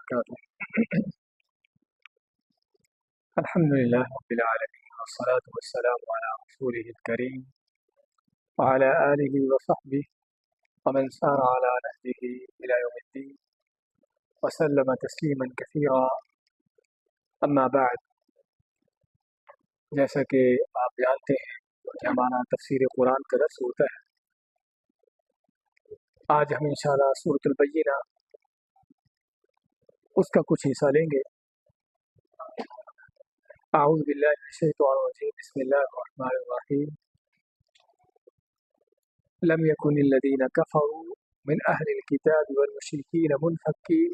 وبركاته. الحمد لله رب العالمين والصلاة والسلام على رسوله الكريم وعلى آله وصحبه ومن سار على نهجه إلى يوم الدين وسلم تسليما كثيرا. أما بعد، جیسا کہ آپ جانتے ہیں کہ ہمارا تفسیر قرآن کا درس ہوتا ہے. آج ہم انشاءاللہ سورۃ البینہ اس کا کچھ حصہ لیں گے. اعوذ باللہ من الشیطان الرجیم، بسم اللہ الرحمن الرحیم. لم يكن الذين كفروا من أهل الكتاب والمشركين منفكين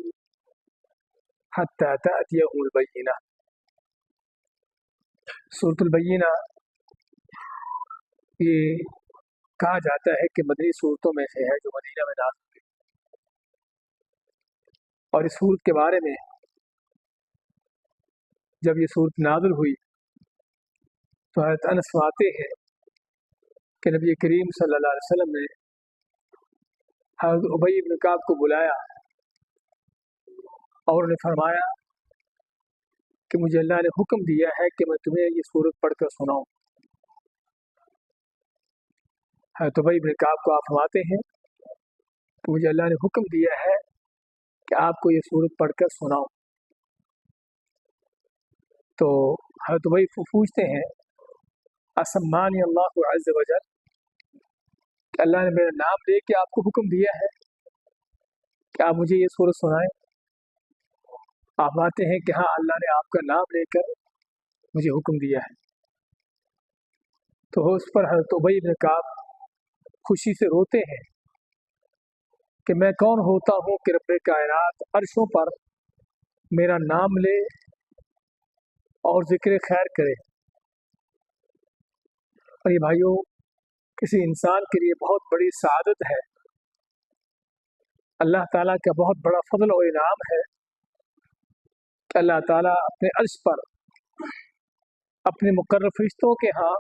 حتى تأتيهم البينة. سورۃ البینہ یہ کہا جاتا ہے کہ مدنی صورتوں میں سے ہے جو مدینہ میں نازل ہوئی. اور اس صورت کے بارے میں جب یہ صورت نازل ہوئی تو حضرت انس فرماتے ہیں کہ نبی کریم صلی اللہ علیہ وسلم نے حضرت ابی بن کعب کو بلایا اور انہیں فرمایا کہ مجھے اللہ نے حکم دیا ہے کہ میں تمہیں یہ صورت پڑھ کر سناؤں. حضرت ابی بن کعب کو آپ فرماتے ہیں کہ مجھے اللہ نے حکم دیا ہے کہ آپ کو یہ صورت پڑھ کر سناؤں. تو حضرت ابی پوچھتے ہیں اسمانی اللہ عز وجل، کہ اللہ نے میرا نام لے کے آپ کو حکم دیا ہے کہ آپ مجھے یہ صورت سنائیں؟ آپ آتے ہیں کہ ہاں، اللہ نے آپ کا نام لے کر مجھے حکم دیا ہے. تو اس پر حضرت ابی بن کعب خوشی سے روتے ہیں کہ میں کون ہوتا ہوں کہ رب کائنات عرشوں پر میرا نام لے اور ذکر خیر کرے. اور یہ بھائیوں، کسی انسان کے لیے بہت بڑی سعادت ہے، اللہ تعالیٰ کا بہت بڑا فضل و انعام ہے کہ اللہ تعالیٰ اپنے عرش پر اپنے مقرر فرشتوں کے ہاں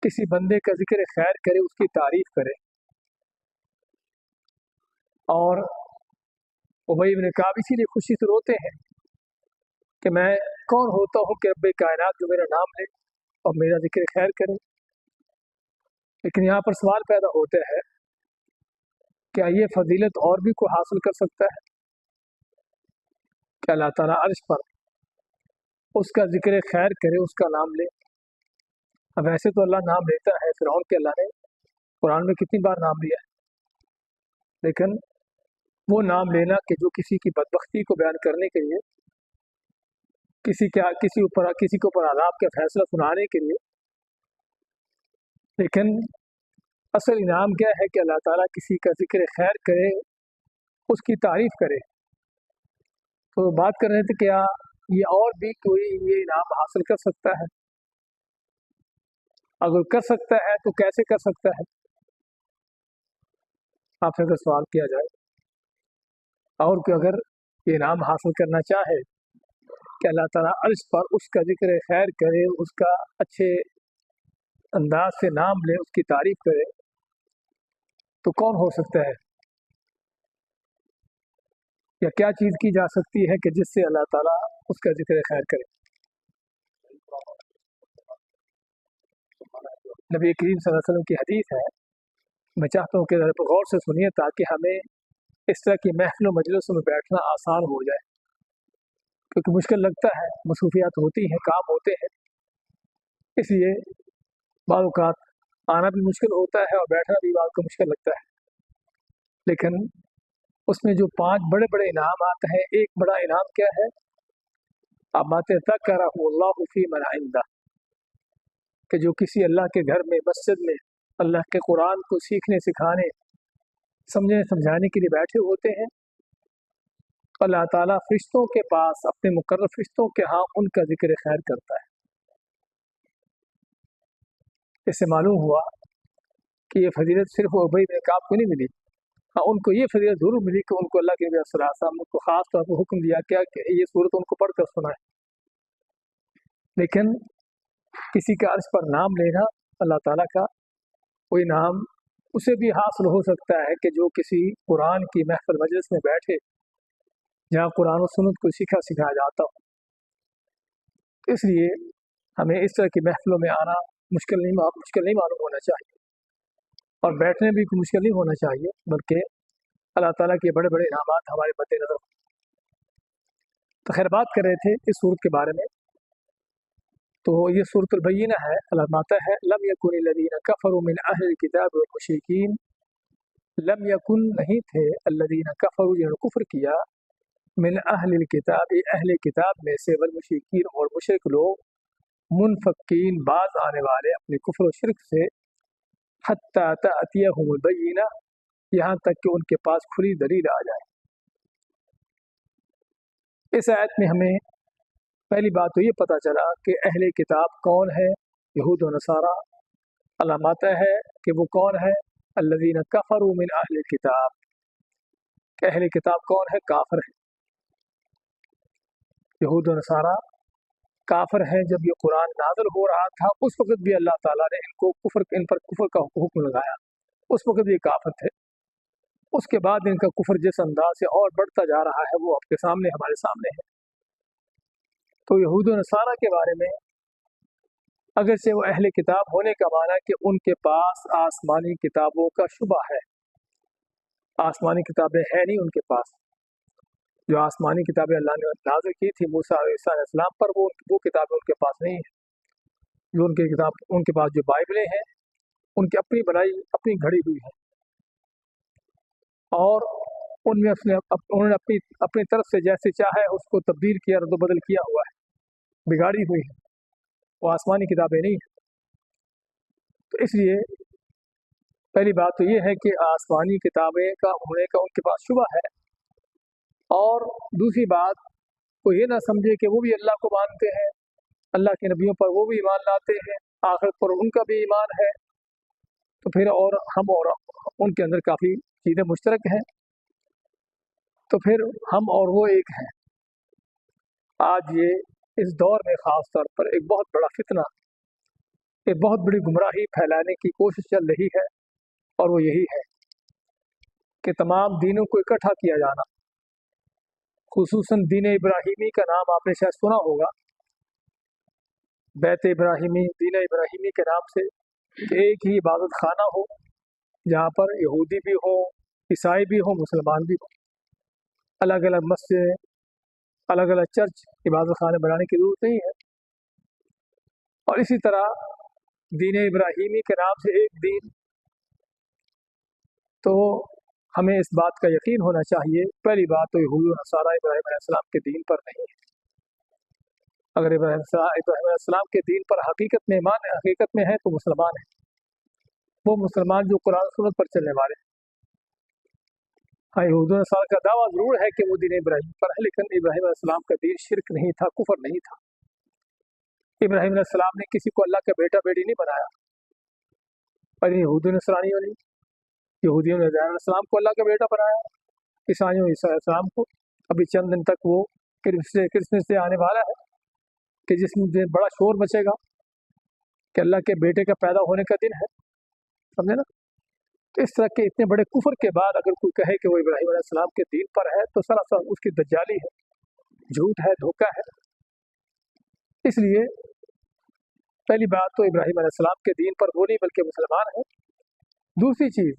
کسی بندے کا ذکر خیر کرے، اس کی تعریف کرے. اور ابی بن کعب اسی لیے خوشی سے روتے ہیں کہ میں کون ہوتا ہوں کہ رب کائنات جو میرا نام لے اور میرا ذکر خیر کرے. لیکن یہاں پر سوال پیدا ہوتا ہے، کیا یہ فضیلت اور بھی کوئی حاصل کر سکتا ہے کہ اللہ تعالیٰ عرش پر اس کا ذکر خیر کرے، اس کا نام لے؟ اب ایسے تو اللہ نام لیتا ہے، فرعون کے اللہ نے قرآن میں کتنی بار نام لیا ہے، لیکن وہ نام لینا کہ جو کسی کی بدبختی کو بیان کرنے کے لیے، کسی کے اوپر عذاب کا فیصلہ سنانے کے لیے. لیکن اصل انعام کیا ہے کہ اللہ تعالیٰ کسی کا ذکر خیر کرے، اس کی تعریف کرے. تو بات کر رہے تھے کیا یہ اور بھی کوئی یہ انعام حاصل کر سکتا ہے؟ اگر کر سکتا ہے تو کیسے کر سکتا ہے؟ آپ سے اگر سوال کیا جائے اور کہ اگر یہ انعام حاصل کرنا چاہے کہ اللہ تعالیٰ عرش پر اس کا ذکر خیر کرے، اس کا اچھے انداز سے نام لے، اس کی تعریف کرے، تو کون ہو سکتا ہے؟ یا کیا چیز کی جا سکتی ہے کہ جس سے اللہ تعالیٰ اس کا ذکر خیر کرے؟ نبی کریم صلی اللہ علیہ وسلم کی حدیث ہے، میں چاہتا ہوں کہ غور سے سنیے تاکہ ہمیں اس طرح کی محفل و مجلسوں میں بیٹھنا آسان ہو جائے، کیونکہ مشکل لگتا ہے، مصروفیات ہوتی ہیں، کام ہوتے ہیں، اس لیے بعض اوقات آنا بھی مشکل ہوتا ہے اور بیٹھنا بھی بعض کو مشکل لگتا ہے. لیکن اس میں جو 5 بڑے بڑے انعامات ہیں، ایک بڑا انعام کیا ہے؟ امات ذکرہ اللہ فی من عنده، کہ جو کسی اللہ کے گھر میں، مسجد میں اللہ کے قرآن کو سیکھنے، سکھانے، سمجھنے، سمجھانے کے لیے بیٹھے ہوتے ہیں، اللہ تعالیٰ فرشتوں کے پاس اپنے مقرر فرشتوں کے ہاں ان کا ذکر خیر کرتا ہے. اس سے معلوم ہوا کہ یہ فضیلت صرف ابی بن کعب کو نہیں ملی، ہاں ان کو یہ فضیلت ضرور ملی کہ ان کو اللہ کے نبی صلی اللہ علیہ وسلم کو خاص طور پر حکم دیا کیا کہ یہ صورت ان کو پڑھ کر سنائے. لیکن کسی کا عرش پر نام لینا اللہ تعالیٰ کا کوئی نام اسے بھی حاصل ہو سکتا ہے کہ جو کسی قرآن کی محفل مجلس میں بیٹھے जहाँ कुरान और सुन्नत को सिखाया जाता हो। तो इसलिए हमें इस तरह की महफिलों में आना मुश्किल नहीं मालूम होना चाहिए, और बैठने भी मुश्किल नहीं होना चाहिए, बल्कि अल्लाह ताला के बड़े बड़े इनामात हमारे मद्देनज़र। तो खैर, बात कर रहे थे इस सूरत के बारे में। तो ये सूरतुल बय्यिना है। अल्लाह फरमाता है, लम यकुनिल लज़ीना कफ़रू मिन अहलिल किताब वल मुशरिकीन, लम यकुन नहीं थे, अल्लज़ीना कफ़रू जिन्होंने कुफ्र किया, मिन अहलिल किताब अहले किताब में से, वल मुशरिकीन और मुशरिक लोग, मुनफ़क्कीन बाज आने वाले अपने कुफ्र और शिरक से, हत्ता तअतियहुमुल बय्यिना, यहाँ तक कि उनके पास खुली दलील आ जाए। इस आयत में हमें पहली बात तो ये पता चला कि अहले किताब कौन है, यहूद और नसारा। अल्लाह माता है कि वो कौन है, अल्लज़ीना कफ़रू मिन अहलिल किताब, कि अहले किताब कौन है, काफिर है। यहूद और नसारा काफिर हैं। जब ये कुरान नाज़िल हो रहा था उस वक़्त भी अल्लाह ताला ने इन पर कुफ्र का हुक्म लगाया, उस वक़्त भी ये काफिर थे। उसके बाद इनका कुफ्र जिस अंदाज से और बढ़ता जा रहा है वो आपके सामने, हमारे सामने है। तो यहूद और नसारा के बारे में, अगर से वो अहले किताब होने का माना कि उनके पास आसमानी किताबों का शुबा है, आसमानी किताबें हैं नहीं उनके पास। जो आसमानी किताबें अल्लाह ने नाज़िल की थी मूसा अलैहिस्सलाम पर, वो किताबें उनके पास नहीं है। जो उनके पास जो बाइबलें हैं, उनकी अपनी बनाई, अपनी घड़ी हुई है, और उनमें उन्होंने अपनी तरफ से जैसे चाहे उसको तब्दील किया, रद्द-बदल किया हुआ है, बिगाड़ी हुई है। वो आसमानी किताबें नहीं है। तो इसलिए पहली बात तो ये है कि आसमानी किताबें का होने का उनके पास शुबा है। और दूसरी बात, वो ये ना समझे कि वो भी अल्लाह को मानते हैं, अल्लाह के नबियों पर वो भी ईमान लाते हैं, आखिरत पर उनका भी ईमान है, तो फिर और हम और उनके अंदर काफ़ी चीज़ें मुश्तरक हैं, तो फिर हम और वो एक हैं। आज ये इस दौर में ख़ास तौर पर एक बहुत बड़ा फितना, एक बहुत बड़ी गुमराही फैलाने की कोशिश चल रही है, और वो यही है कि तमाम दीनों को इकट्ठा किया जाना। खुसूसन दीन इब्राहिमी का नाम आपने शायद सुना होगा, बैत इब्राहिमी, दीन इब्राहिमी के नाम से, एक ही इबादत खाना हो जहाँ पर यहूदी भी हो, ईसाई भी हो, मुसलमान भी हो। अलग अलग मस्जिद, अलग अलग चर्च, इबादत खाने बनाने की ज़रूरत नहीं है। और इसी तरह दीन इब्राहिमी के नाम से एक दीन, तो हमें इस बात का यकीन होना चाहिए, पहली बात तो यहूद और नसारा इब्राहीम अलैहिस्सलाम के दीन पर नहीं है। अगर इब्राहीम अलैहिस्सलाम के दीन पर हकीकत में है तो मुसलमान है, वो मुसलमान जो कुरान सुन्नत पर चलने वाले हैं। हाँ, यहूद और नसारा का दावा ज़रूर है कि वो दीन इब्राहीम पर है, लेकिन इब्राहीम अलैहिस्सलाम का दीन शिरक नहीं था, कुफर नहीं था। इब्राहीम अलैहिस्सलाम ने किसी को अल्लाह का बेटा बेटी नहीं बनाया, और यहूद और नसरानियों ने, यहूदियों ने इब्राहीम अलैहिस्सलाम को अल्लाह का बेटा बनाया, ईसाइयों ने ईसा अलैहिस्सलाम को। अभी चंद दिन तक वो क्रिसमस से आने वाला है कि जिसमें बड़ा शोर मचेगा कि अल्लाह के बेटे का पैदा होने का दिन है, समझे ना। तो इस तरह के इतने बड़े कुफर के बाद अगर कोई कहे कि वो इब्राहीम अलैहिस्सलाम के दीन पर है, तो सरासर उसकी दज्जाली है, झूठ है, धोखा है। इसलिए पहली बात तो इब्राहीम अलैहिस्सलाम के दीन पर वो नहीं बल्कि मुसलमान है। दूसरी चीज़,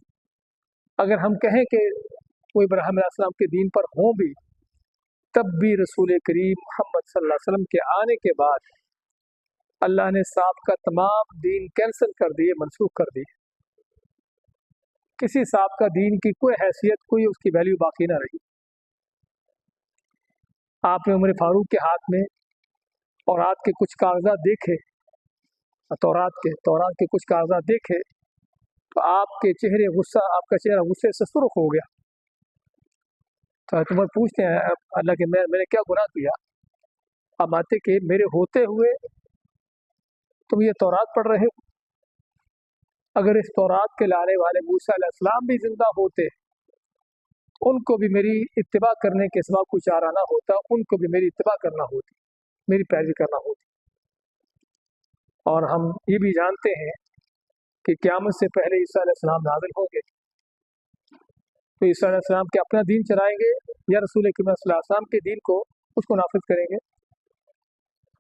अगर हम कहें कि वो इब्राहीम अलैहिस्सलाम के दीन पर हों भी, तब भी रसूल करीम मोहम्मद सल्लल्लाहु अलैहि वसल्लम के आने के बाद अल्लाह ने साबिक़ा तमाम दीन कैंसिल कर दिए, मनसूख कर दिए। किसी साबिक़ा दीन की कोई हैसियत, कोई उसकी वैल्यू बाकी ना रही। आपने उमर फारूक के हाथ में तौरात के कुछ कागजात देखे, तौरात के कुछ कागजात देखे, तो आपका चेहरा गुस्से से सुर्ख हो गया। तो उमर पूछते हैं अल्लाह के, मैंने क्या गुनाह किया? अब आते कि मेरे होते हुए तुम ये तौरात पढ़ रहे हो? अगर इस तौरात के लाने वाले मूसा अलैहिस्सलाम भी जिंदा होते, उनको भी मेरी इत्तिबा करने के सिवा कुछ चारा ना होता, उनको भी मेरी इत्तिबा करना होती, मेरी पैरवी करना होती। और हम ये भी जानते हैं कि क़यामत से पहले ईसा अलैहिस्सलाम नाज़िल होंगे, तो ईसा अलैहिस्सलाम के अपना दीन चलाएंगे या रसूल करीम सल्लल्लाहु अलैहि वसल्लम के दीन को उसको नाफिज करेंगे?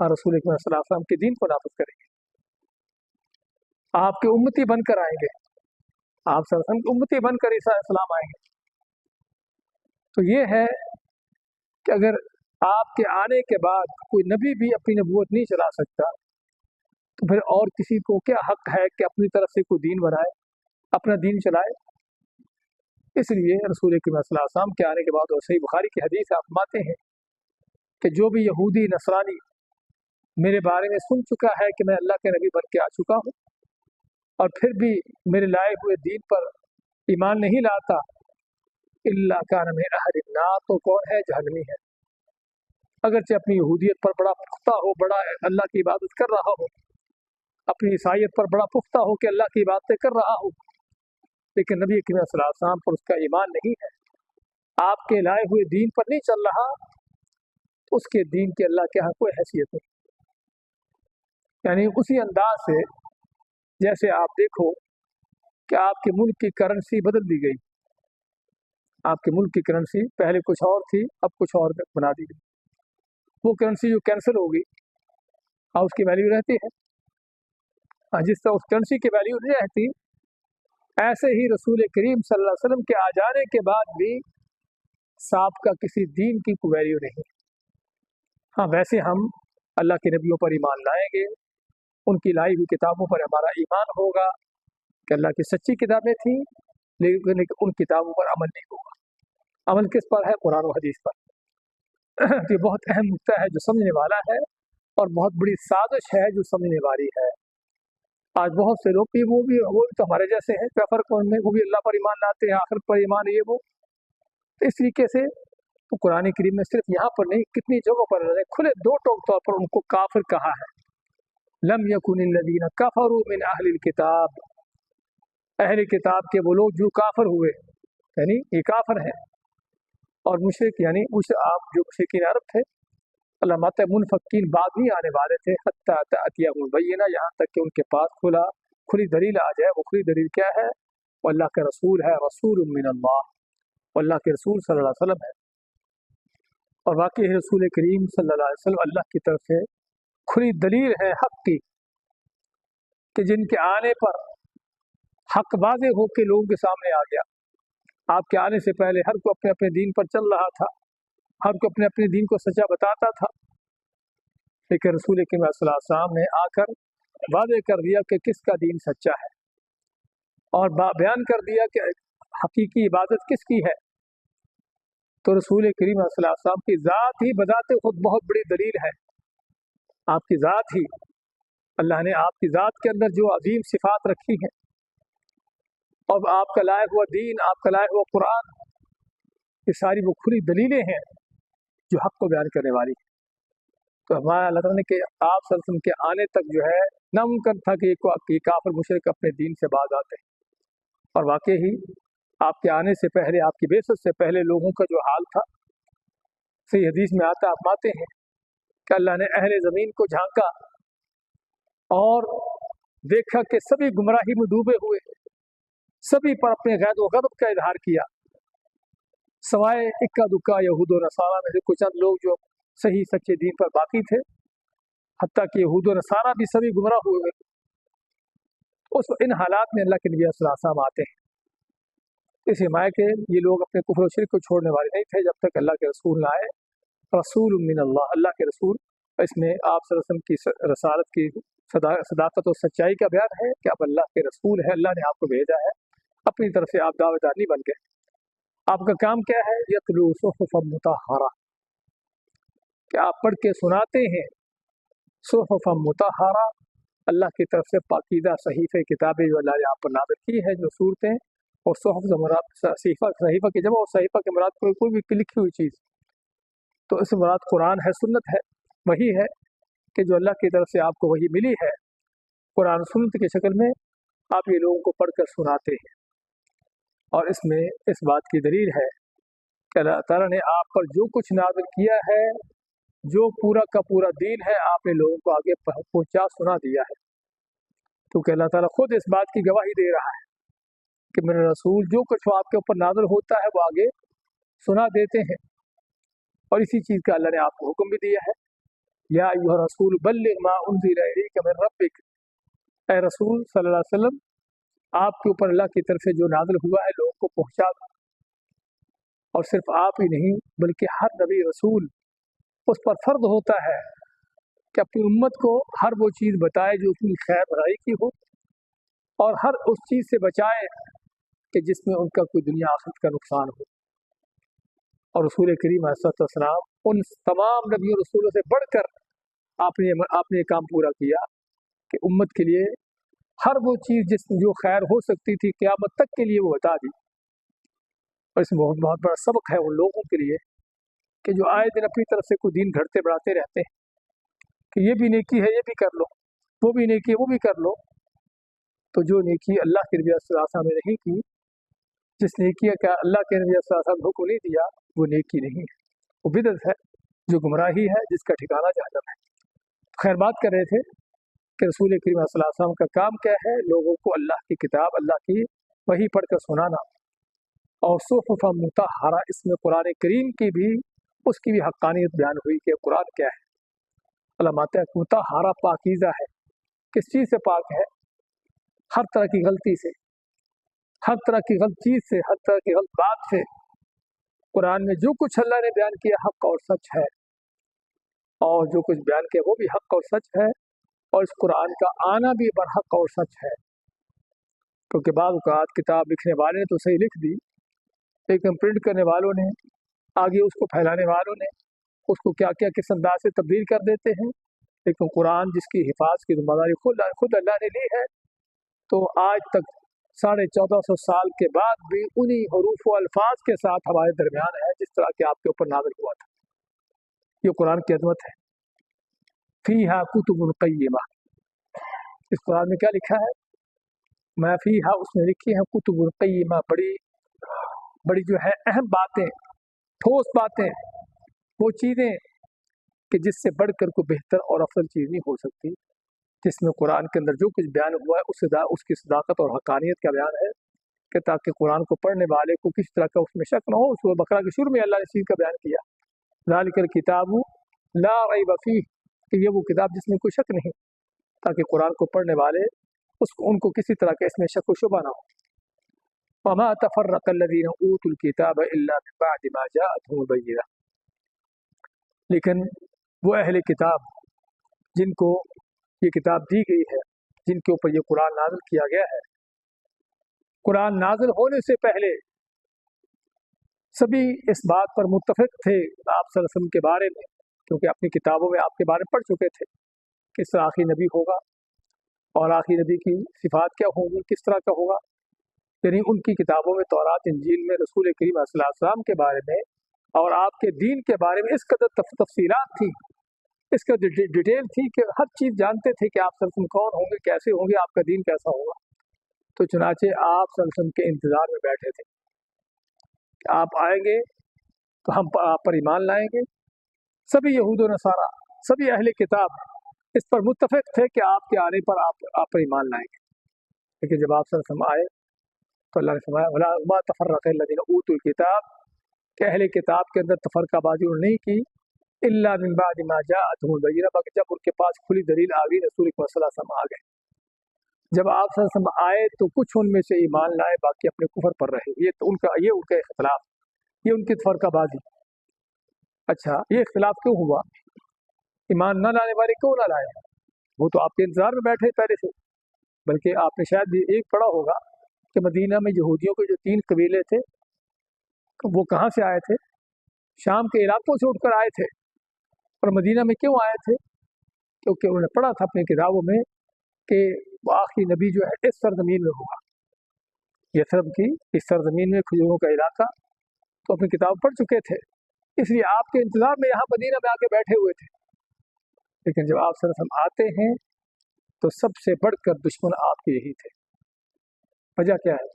हाँ, रसूल करीम सल्लल्लाहु अलैहि वसल्लम के दीन को नाफिज करेंगे। आपके उम्मती बनकर आएंगे, आप सल्लल्लाहु अलैहि वसल्लम के उम्मती बनकर ईसा अलैहिस्सलाम आएंगे। तो ये है कि अगर आपके आने के बाद कोई नबी भी अपनी नबूवत नहीं चला सकता, तो फिर और किसी को क्या हक है कि अपनी तरफ से कोई दीन बनाए, अपना दीन चलाए? इसलिए रसूल करीम सल्लल्लाहु अलैहि वसल्लम के आने के बाद, और सही बुखारी की हदीस आप फरमाते हैं कि जो भी यहूदी नसरानी मेरे बारे में सुन चुका है कि मैं अल्लाह के नबी बन के आ चुका हूँ और फिर भी मेरे लाए हुए दीन पर ईमान नहीं लाता, इल्ला कान मिन अहलिन नार, तो कौन है? जहन्नमी है। अगरचे अपनी यहूदियत पर बड़ा पुख्ता हो, बड़ा अल्लाह की इबादत कर रहा हो, अपनी ईसाइयत पर बड़ा पुख्ता हो कि अल्लाह की इबादतें कर रहा हो, लेकिन नबी करीम सल्लल्लाहु अलैहि वसल्लम पर उसका ईमान नहीं है, आपके लाए हुए दीन पर नहीं चल रहा, तो उसके दीन के अल्लाह के यहाँ कोई हैसियत नहीं। यानी उसी अंदाज से जैसे आप देखो कि आपके मुल्क की करेंसी बदल दी गई, आपके मुल्क की करेंसी पहले कुछ और थी, अब कुछ और बना दी गई। वो करेंसी जो कैंसिल होगी, हाँ, उसकी वैल्यू रहती है, हाँ, जिस तरह उस करेंसी की वैल्यू नहीं रहती, ऐसे ही रसूल करीम सल्लल्लाहु अलैहि वसल्लम के आ जाने के बाद भी साहब का किसी दीन की कोई वैल्यू नहीं। हाँ, वैसे हम अल्लाह के नबियों पर ईमान लाएंगे, उनकी लाई हुई किताबों पर हमारा ईमान होगा कि अल्लाह की सच्ची किताबें थी, लेकिन उन किताबों पर अमल नहीं होगा। अमल किस पर है? कुरान और हदीस पर। ये बहुत अहम नुक्ता है जो समझने वाला है, और बहुत बड़ी साजिश है जो समझने वाली है। आज बहुत से लोग भी वो भी तो हमारे जैसे हैं, क्या फ़र्क उनमें, वो भी अल्लाह पर ईमान लाते हैं, आखिरत पर ईमान, ये वो। तो इस तरीके से तो कुरान करीम में सिर्फ यहाँ पर नहीं, कितनी जगहों पर खुले दो टोक तौर पर उनको काफिर कहा है। लम यकुनिल लदीना कफरू मिन अहलिल किताब, अहले किताब के वो लोग जो काफिर हुए, यानी ये काफिर हैं, और मुशरिक यानी आप जो मुशरिकीन अरब थे, अल्लामात मुनफक्कीन बाद नहीं आने वाले थे, हत्ता अतियाहुल बय्यिना, यहाँ तक कि उनके पास खुली दलील आ जाए। वो खुली दलील क्या है? वो अल्लाह के रसूल है, रसूल मिनल्लाह, अल्लाह के रसूल सल्लल्लाहु अलैहि वसल्लम है। और वाकई रसूल करीम सल्लल्लाहु अलैहि वसल्लम अल्लाह की तरफ से खुली दलील है हक की, कि जिनके आने पर हक वाज़े हो के लोगों के सामने आ गया। आपके आने से पहले हर को अपने अपने दीन पर चल रहा था, हर को अपने अपने दीन को सच्चा बताता था, लेकिन रसूल करीम सल्लल्लाहु अलैहि वसल्लम ने आकर वादे कर दिया कि किसका दीन सच्चा है, और बयान कर दिया कि हकीकी इबादत किसकी है। तो रसूल करीम सल्लल्लाहु अलैहि वसल्लम की ज़ात ही बजाते खुद बहुत बड़ी दलील है। आपकी ज़ात ही, अल्लाह ने आपकी ज़ात के अंदर जो अजीम सिफात रखी हैं, और आपका लाया हुआ दीन, आपका लाया हुआ कुरान, ये सारी वो खुली दलीलें हैं जो हक़ को बयान करने वाली है। तो हमारा अल्लाह ताला ने कि आप सल्लल्लाहु अलैहि वसल्लम के आने तक जो है नामुमकिन था कि काफिर मुशरिक अपने दीन से बाज आते हैं। और वाकई ही आपके आने से पहले, आपकी बेइज्जत से पहले लोगों का जो हाल था, सही हदीस में आता, आप मानते हैं कि अल्लाह ने अहले ज़मीन को झांका और देखा कि सभी गुमराही में डूबे हुए, सभी पर अपने गैज़ व ग़ज़ब का इजहार किया, सवाए इक्का दुक्का यहूद व नसारा में से कुछ चंद लोग जो सही सच्चे दीन पर बाकी थे, हत्ता कि यहूद व नसारा भी सभी गुमराह हुए। इन हालात में अल्लाह के नबी सल्लल्लाहु अलैहि वसल्लम आते हैं। इस हिमायत के ये लोग अपने कुफ्र व शिर्क को छोड़ने वाले नहीं थे जब तक अल्लाह के रसूल न आए। रसूल मिनल्लाह, अल्लाह के रसूल, इसमें आप सल्लल्लाहु अलैहि वसल्लम की रसालत की सदाकत और सच्चाई का बयान है कि आप अल्लाह के रसूल है, अल्लाह ने आपको भेजा है, अपनी तरफ से आप दावेदार नहीं बन गए। आपका काम क्या है? यतलू सुहुफ़न मुतहहरा, कि आप पढ़ के सुनाते हैं सुहुफ़न मुतहहरा, अल्लाह की तरफ से पाकीदा सहीफ़े किताबें जो अल्लाह ने आप पर नाज़िल की है, जो सूरतें, और सुहुफ़ से मुराद सहीफ़ा की जमा, और सहीफ़ा के मुराद कोई भी लिखी हुई चीज़, तो इस मुराद कुरान है, सुन्नत है, वही है कि जो अल्लाह की तरफ से आपको वही मिली है कुरान सुन्नत की शक्ल में, आप ये लोगों को पढ़कर सुनाते हैं। और इसमें इस बात की दलील है कि अल्लाह ताला ने आप पर जो कुछ नाज़िल किया है, जो पूरा का पूरा दीन है, आपने लोगों को आगे पहुँचा सुना दिया है, क्योंकि अल्लाह ताला खुद इस बात की गवाही दे रहा है कि मेरे रसूल जो कुछ आपके ऊपर नाज़िल होता है वो आगे सुना देते हैं। और इसी चीज़ का अल्लाह ने आपको हुक्म भी दिया है, या अय्युहा रसूल बल्लिग मा उनज़िला इलैका मिन रब्बिक, ए रसूल सल्लल्लाहु अलैहि वसल्लम आपके ऊपर अल्लाह की तरफ से जो नाज़िल हुआ है लोगों को पहुँचा दो। और सिर्फ आप ही नहीं बल्कि हर नबी रसूल उस पर फ़र्ज़ होता है कि अपनी उम्मत को हर वो चीज़ बताए जो उसकी खैर भलाई की हो, और हर उस चीज़ से बचाए कि जिसमें उनका कोई दुनिया आखिरत का नुकसान हो। और रसूल करीम अलैहि सल्लम उन तमाम नबी रसूलों से बढ़कर आपने ये काम पूरा किया कि उम्मत के लिए हर वो चीज़ जो खैर हो सकती थी क़यामत तक के लिए वो बता दी। और इसमें बहुत बड़ा सबक है उन लोगों के लिए कि जो आए दिन अपनी तरफ से कोई दीन घड़ते बढ़ाते रहते हैं कि ये भी नेकी है, ये भी कर लो, वो भी नेकी है, वो भी कर लो। तो जो नेकी अल्लाह के नबी सल्लल्लाहु अलैहि वसल्लम ने नहीं की, जिस नेकी का अल्लाह के नबी सल्लल्लाहु अलैहि वसल्लम ने हुक्म नहीं दिया, वो नेकी नहीं है, वो बिदअत है, जो गुमराही है, जिसका ठिकाना जहन्नम है। खैर बात कर रहे थे कि रसूल करीम सल्लल्लाहु अलैहि वसल्लम का काम क्या है, लोगों को अल्लाह की किताब, अल्लाह की वही पढ़कर सुनाना। और सुहुफ़ मुतहहरा, इसमें कुरान करीम की भी उसकी भी हक़ानियत बयान हुई कि कुरान क्या है। अल्लाह माता है मुतहहरा, पाकीज़ा है। किस चीज़ से पाक है? हर तरह की गलती से, हर तरह की गलत चीज़ से, हर तरह की गलत बात से। कुरान में जो कुछ अल्लाह ने बयान किया हक़ और सच है, और जो कुछ बयान किया वो भी हक़ और सच है, और इस कुरान का आना भी बरहक़ और सच है। क्योंकि बाद औक़ात किताब लिखने वाले ने तो सही लिख दी, लेकिन प्रिंट करने वालों ने, आगे उसको फैलाने वालों ने उसको क्या क्या किस अंदाज से तब्दील कर देते हैं। लेकिन कुरान जिसकी हिफाज़त की ज़िम्मेदारी खुद अल्लाह ने ली है, तो आज तक 1450 साल के बाद भी उन्हीं हरूफ व अल्फाज के साथ हमारे दरमियान है जिस तरह के आपके ऊपर नाज़िल हुआ था। ये कुरान की अज़मत है। फ़ीहा कुतुबुन क़य्यिमा, इस कुरान में क्या लिखा है? मा फ़ीहा, उसमें लिखी है कुतुबुन क़य्यिमा, बड़ी बड़ी जो है अहम बातें, ठोस बातें, वो चीज़ें कि जिससे बढ़कर कोई बेहतर और अफजल चीज़ नहीं हो सकती। जिसमें कुरान के अंदर जो कुछ बयान हुआ है उसकी सदाकत और हक़ानियत का बयान है कि ताकि कुरान को पढ़ने वाले को किसी तरह का उसमें शक न हो। सूरह बकरा के शुरू में अल्लाह ने इस चीज़ का बयान किया, ज़ालिकल किताबु ला रैब फीह, कि ये वो किताब जिसमें कोई शक नहीं, ताकि कुरान को पढ़ने वाले उनको किसी तरह का इसमें शक व शुबा ना हो। वमा तफ़र्रक़ल्लज़ीना ऊतुल किताब इल्ला मिन बअदि मा जाअतहुमुल बय्यिना, लेकिन वो अहले किताब जिनको ये किताब दी गई है, जिनके ऊपर ये कुरान नाज़िल किया गया है, कुरान नाज़िल होने से पहले सभी इस बात पर मुत्तफ़िक़ थे आप सल्लल्लाहु अलैहि वसल्लम के बारे में, क्योंकि अपनी किताबों में आपके बारे में पढ़ चुके थे किस तरह आखिरी नबी होगा और आखिरी नबी की सिफ़ात क्या होंगी, किस तरह का होगा। यानी उनकी किताबों में, तौरात इंजील में रसूल करीम सल्लल्लाहु अलैहि वसल्लम के बारे में और आपके दीन के बारे में इस कदर तफ़सीलात थी, इस कदर डिटेल थी कि हर चीज़ जानते थे कि आप सल्लल्लाहु अलैहि वसल्लम कौन होंगे, कैसे होंगे, आपका दीन कैसा होगा। तो चुनाचे आप सल्लल्लाहु अलैहि वसल्लम के इंतज़ार में बैठे थे कि आप आएंगे तो हम आप पर ईमान लाएंगे। सभी यहूद व नसारा, सभी अहले किताब इस पर मुत्तफ़िक़ थे कि आपके आने पर आप पर ईमान लाएंगे। लेकिन जब आप सल्लल्लाहु अलैहि वसल्लम आए तो अल्लाह ने फरमाया वमा तफ़र्रक़ल्लज़ीना ऊतुल किताब, कि अहले किताब के अंदर तफ़रक़ाबाज़ी उन्होंने नहीं की, इल्ला मिन बअदि मा जाअतहुमुल बय्यिना, मगर जब उनके पास खुली दलील आ गई, रसूल सल्लल्लाहु अलैहि वसल्लम आ गए। जब आप सल्लल्लाहु अलैहि वसल्लम आए तो कुछ उनमें से ईमान लाए, बाकी अपने कुफर पर रहे। ये उनका इख्तिलाफ, ये उनकी तफ़रक़ाबाज़ी। अच्छा, ये इख्तिलाफ क्यों हुआ? ईमान न लाने वाले क्यों ना लाए? वो तो आपके इंतज़ार में बैठे पहले से। बल्कि आपने शायद भी एक पढ़ा होगा कि मदीना में यहूदियों के जो 3 कबीले थे, वो कहाँ से आए थे? शाम के इलाकों से उठकर आए थे। और मदीना में क्यों आए थे? क्योंकि उन्होंने पढ़ा था अपनी किताबों में कि वो आखिरी नबी जो है इस सरजमीन में होगा, यथरब की इस सरजमीन में, खजूरों का इलाका, तो अपनी किताब पढ़ चुके थे, इसलिए आपके इंतज़ार में यहाँ मदीना में आके बैठे हुए थे। लेकिन जब आप सल्लल्लाहु अलैहि वसल्लम आते हैं तो सबसे बढ़कर दुश्मन आपके यही थे। वजह क्या है?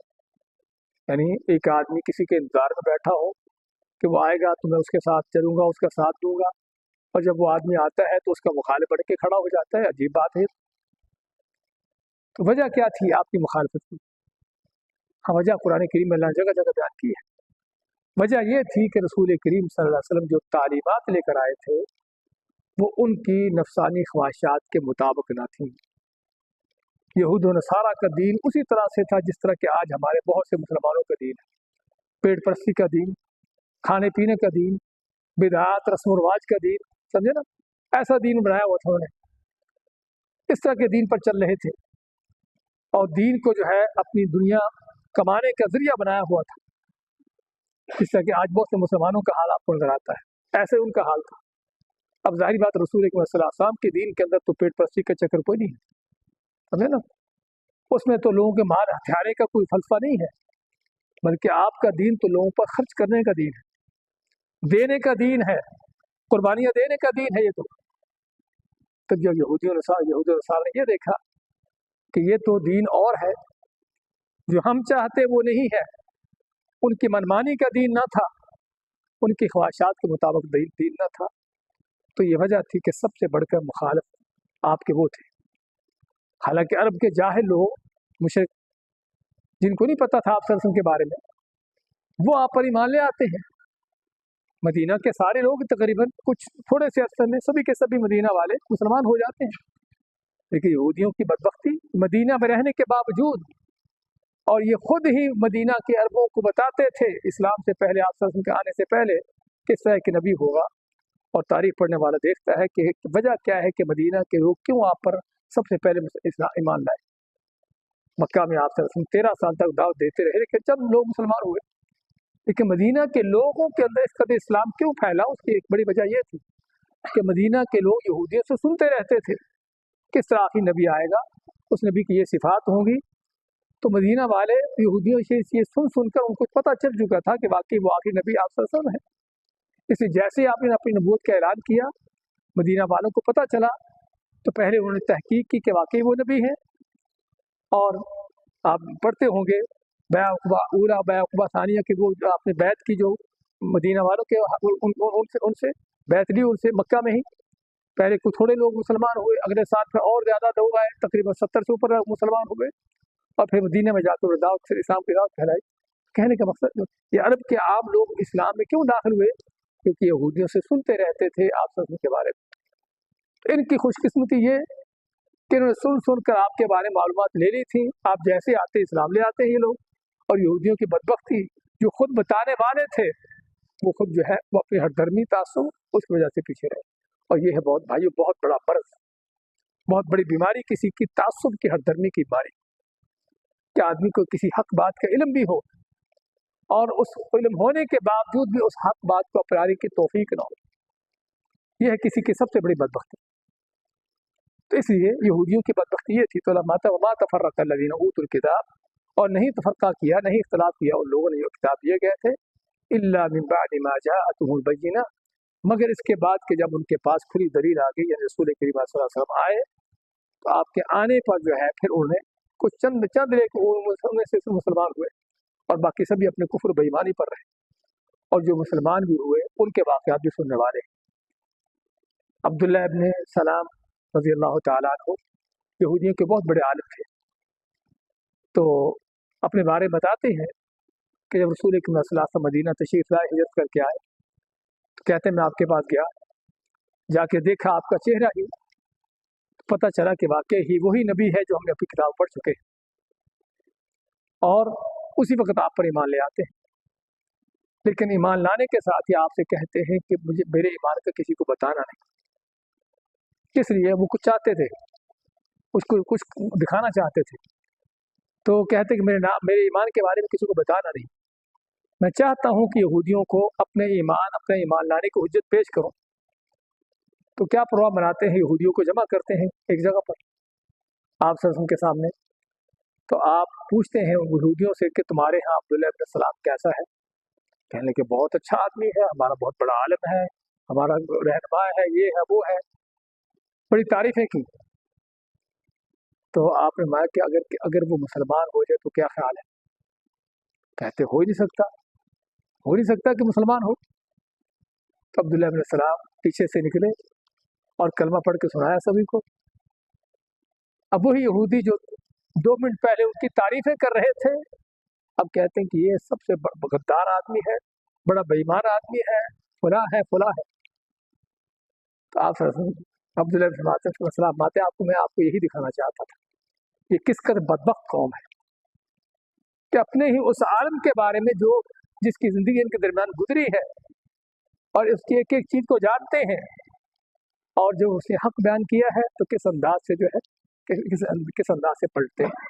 यानी एक आदमी किसी के इंतज़ार में बैठा हो कि वो आएगा तो मैं उसके साथ चलूँगा, उसका साथ दूंगा, और जब वो आदमी आता है तो उसका मुखालिफ बढ़ के खड़ा हो जाता है। अजीब बात है। तो वजह क्या थी आपकी मुखालफत की? हाँ, वजह कुरान करीम में अल्लाह ने जगह जगह बयान की है। वजह ये थी कि रसूल करीम सल्लल्लाहु अलैहि वसल्लम जो तालीमात लेकर आए थे वो उनकी नफसानी ख्वाहिशात के मुताबिक न थी। यहूद व नसारा का दीन उसी तरह से था जिस तरह के आज हमारे बहुत से मुसलमानों का दीन है, पेट परस्ती का दीन, खाने पीने का दीन, बिदआत रस्म व रिवाज का दीन, समझे ना, ऐसा दीन बनाया हुआ था उन्होंने, इस तरह के दीन पर चल रहे थे और दीन को जो है अपनी दुनिया कमाने का जरिया बनाया हुआ था, जिस तरह कि आज बहुत से मुसलमानों का हाल आपको नजर आता है, ऐसे उनका हाल था। अब जाहिर बात रसूल सल्लल्लाहु के दीन के अंदर तो पेट परस्ती का चक्कर कोई नहीं है, समझे ना, उसमें तो लोगों के मार हथियारे का कोई फलसफा नहीं है, बल्कि आपका दीन तो लोगों पर खर्च करने का दीन है, देने का दीन है, कुर्बानियां देने का दीन है ये तो जब यहूदी नसारा ने ये देखा कि ये तो दीन और है, जो हम चाहते वो नहीं है, उनकी मनमानी का दीन ना था, उनकी ख्वाहिशात के मुताबिक दीन ना था, तो ये वजह थी कि सबसे बढ़कर मुखालिफ आपके वो थे। हालांकि अरब के जाहिल लोग, मुशरिक, जिनको नहीं पता था आप सल्लल्लाहु अलैहि वसल्लम के बारे में, वो आप पर ईमान ले आते हैं। मदीना के सारे लोग तकरीबन कुछ थोड़े से अरसे में सभी के सभी मदीना वाले मुसलमान हो जाते हैं, लेकिन यहूदियों की बदबख्ती मदीना में रहने के बावजूद, और ये खुद ही मदीना के अरबों को बताते थे इस्लाम से पहले, आप सल्लल्लाहु अलैहि वसल्लम के आने से पहले, किस तरह के नबी होगा, और तारीख पढ़ने वाला देखता है कि वजह क्या है कि मदीना के लोग क्यों आप पर सबसे पहले ईमान लाए। मक्का में आप 13 साल तक दावत देते रहे, लेकिन जब लोग मुसलमान हुए, लेकिन मदीना के लोगों के अंदर इस कदर इस्लाम क्यों फैला, उसकी एक बड़ी वजह यह थी कि मदीना के लोग यहूदियों से सुनते रहते थे किस तरह आखिरी नबी आएगा, उस नबी की ये सिफात होंगी, तो मदीना वाले यहूदियों से ये सुन सुनकर उनको पता चल चुका था कि वाकई वो आखिरी नबी आप सल्लल्लाहु अलैहि वसल्लम है। इसलिए जैसे ही आपने अपनी नबूवत का ऐलान किया, मदीना वालों को पता चला, तो पहले उन्होंने तहकीक की कि वाकई वो नबी है, और आप पढ़ते होंगे बैअक़बा ऊला बैअक़बा सानिया की वो आपने बैत की, जो मदीना वालों के उनसे बैत ली, उनसे मक्का में ही पहले कुछ थोड़े लोग मुसलमान हुए, अगले साल फिर और ज़्यादा लोग आए, तकरीबन 70 से ऊपर मुसलमान हुए, और फिर मदीने में जाकर दावत फिर इस्लाम की दावत फैलाई। कहने का मकसद ये अरब के आम लोग इस्लाम में क्यों दाखिल हुए, क्योंकि यहूदियों से सुनते रहते थे आप सब के बारे में। तो इनकी खुशकिस्मती ये कि इन्होंने सुन सुन कर आपके बारे में मालूमात ले ली थी, आप जैसे आते इस्लाम ले आते हैं ये लोग, और यहूदियों की बदबख्ती जो खुद बताने वाले थे वो खुद जो है वो अपनी हरधर्मी तासुब उसकी वजह से पीछे रहे। और ये है बहुत भाइयों बहुत बड़ा मर्ज, बहुत बड़ी बीमारी किसी की तासुब की हरधर्मी की बीमारी, कि आदमी को किसी हक बात का इल्म भी हो और उस इल्म होने के बावजूद भी उस हक बात को अपनाने की तौफीक ना हो, यह है किसी की सबसे बड़ी बदबख्ती। तो इसलिए यहूदियों की बदबख्ती ये थी, तो वमा तफर्रक़ अल्लज़ीना ऊतुल किताब, और नहीं तफर्का किया, नहीं इख्तिलाफ किया उन लोगों ने जो किताब दिए गए थे, इल्ला मिन बअदि मा जाअतहुमुल बय्यिना, मगर इसके बाद कि जब उनके पास खुली दलील आ गई, यानी रसूल करीम सल्लल्लाहु अलैहि वसल्लम आए, तो आपके आने पर जो है फिर उन्हें कुछ चंद उनमें से मुसलमान हुए, और बाकी सभी अपने कुफ्र बेईमानी पर रहे, और जो मुसलमान भी हुए उनके वाक़यात भी सुनने वाले। अब्दुल्लाह इब्न सलाम रज़ी अल्लाह तआला अन्हु यहूदियों के बहुत बड़े आलिम थे, तो अपने बारे बताते हैं कि जब रसूल करीम सल्लल्लाहु अलैहि वसल्लम मदीना तशरीफ़ लाए, हिजरत करके आए, तो कहते हैं मैं आपके पास गया, जाके देखा आपका चेहरा ही, तो पता चला कि वाकई ही वही नबी है जो हमने अपनी किताब पढ़ चुके हैं, और उसी वक्त आप पर ईमान ले आते हैं। लेकिन ईमान लाने के साथ ही आपसे कहते हैं कि मुझे मेरे ईमान का किसी को बताना नहीं, इसलिए वो कुछ चाहते थे, उसको कुछ दिखाना चाहते थे, तो कहते कि मेरे ईमान के बारे में किसी को बताना नहीं, मैं चाहता हूँ कि यहूदियों को अपने ईमान लाने की हुज्जत पेश करूँ। तो क्या प्रोग्राम बनाते हैं, यहूदियों को जमा करते हैं एक जगह पर आप सल्लल्लाहु के सामने, तो आप पूछते हैं उन यहूदियों से कि तुम्हारे यहाँ अब्दुल्लाह इब्न सलाम कैसा है, कहने के बहुत अच्छा आदमी है, हमारा बहुत बड़ा आलिम है, हमारा रहनुमा है, ये है वो है, बड़ी तारीफें की। तो आपने माना कि अगर वो मुसलमान हो जाए तो क्या ख्याल है, कहते हो ही नहीं सकता कि मुसलमान हो। तो अब्दुल्लाह इब्न सलाम पीछे से निकले और कलमा पढ़ के सुनाया सभी को। अब वही यहूदी जो 2 मिनट पहले उनकी तारीफें कर रहे थे, अब कहते हैं कि ये सबसे गद्दार आदमी है, बड़ा बेईमान आदमी है, फला है फला है। तो आप अब्दुल्लाह फरमाते आपको मैं आपको यही दिखाना चाहता था ये किस कदर बदबख्त कौम है कि अपने ही उस आलम के बारे में जो जिसकी ज़िंदगी इनके दरमियान गुजरी है और उसकी एक एक चीज़ को जानते हैं, और जो उसने हक बयान किया है तो किस अंदाज से जो है किस अंदाज से पलटते हैं।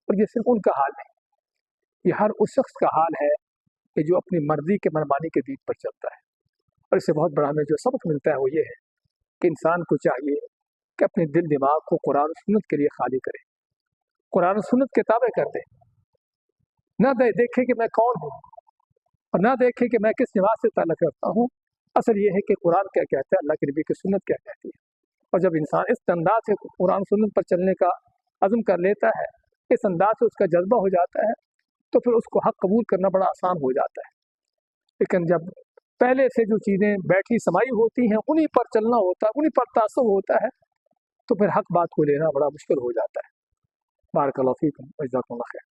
और ये सिर्फ उनका हाल नहीं, ये हर उस शख्स का हाल है कि जो अपनी मर्जी के मनमानी के दीन पर चलता है। और इससे बहुत बड़ा हमें जो सबक मिलता है वो ये है कि इंसान को चाहिए कि अपने दिल दिमाग को कुरान और सुन्नत के लिए खाली करे, कुरान और सुन्नत के ताबे कर दे, ना देखे कि मैं कौन हूँ और ना देखे कि मैं किस जमात से ताल्लुक़ रखता हूँ। असल ये है कि कुरान क्या कहता है, अल्लाह के नबी की सुन्नत क्या कहती है। और जब इंसान इस अंदाज से कुरान सुन्नत पर चलने का अज़्म कर लेता है, इस अंदाज से उसका जज्बा हो जाता है, तो फिर उसको हक कबूल करना बड़ा आसान हो जाता है। लेकिन जब पहले से जो चीज़ें बैठी समाई होती हैं उन्हीं पर चलना होता है, उन्हीं पर तासुब होता है, तो फिर हक बात को लेना बड़ा मुश्किल हो जाता है। बारकल्लाहु फीकुम व जज़ाकुमुल्लाह खैर।